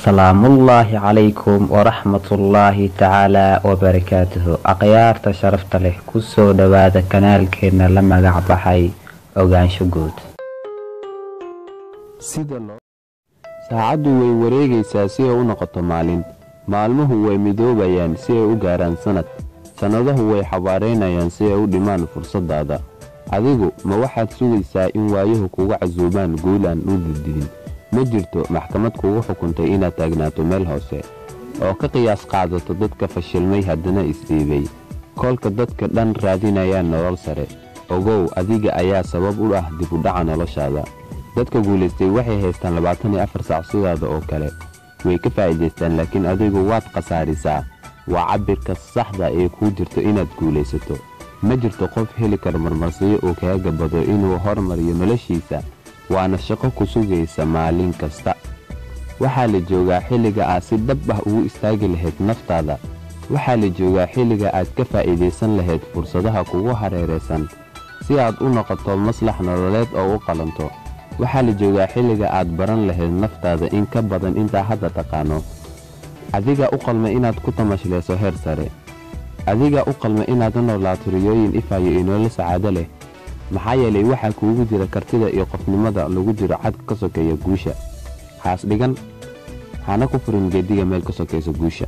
سلام الله عليكم ورحمة الله تعالى وبركاته. أقيارت شرفت له كسو دواد كنال كينا لما قعبحي أوغان شقود saacadu way wareegaysaa si ay u noqoto maalin, maalmuhu way midoobayaan si ay u gaaraan sanadahu way xabaareynayaan si ay u dhimaan fursadaada. adigu ma waxaad sugaysaa in waayuhu kugu casuubaan guul aan u didin? ma jirto maxkamad kugu xukuntay inaad taagnaato meel hoose oo ka qiyaas qaadato dadka fashilmay haddana isdhiibay. kolka dadka dhan raadinayaan nolol sare, ogow adiga ayaa sabab u ah dib u dhaca noloshaada. dadka guulaystay waxay haystaan 24 saac sidaada oo kale, way ka faa'iidaystaan, laakiin adigu waad khasaarisaa. waa cabirka saxda ee ku jirto inaad guulaysato. ma jirto qof heli kara marmarsiyo oo kaaga bado inuu horumariyo noloshiisa, waana shaqo ku sugaysa maalin kasta. waxaa la joogaa xilliga aad si dhab ah ugu istaagi lahayd naftaada. waxaa la joogaa xilliga aad ka faa'iidaysan lahayd fursadaha kugu hareeraysan si aad u noqoto maslax nololeed oo u qalanto. waxaa la joogaa xilliga aad baran lahayd naftaada in ka badan intaa hadda taqaano. adiga u qalma inaad ku tamashlayso heer sare. adiga u qalma inaad u noolaato riyooyin ifayo iyo nolol sacaado leh, maxaa yeelay waxaa kuugu jira kartida iyo qofnimada lagu jiro xadka ka sokeeya guusha. haas dhigan, hana ku furin geediga meel ka sokaysa guusha.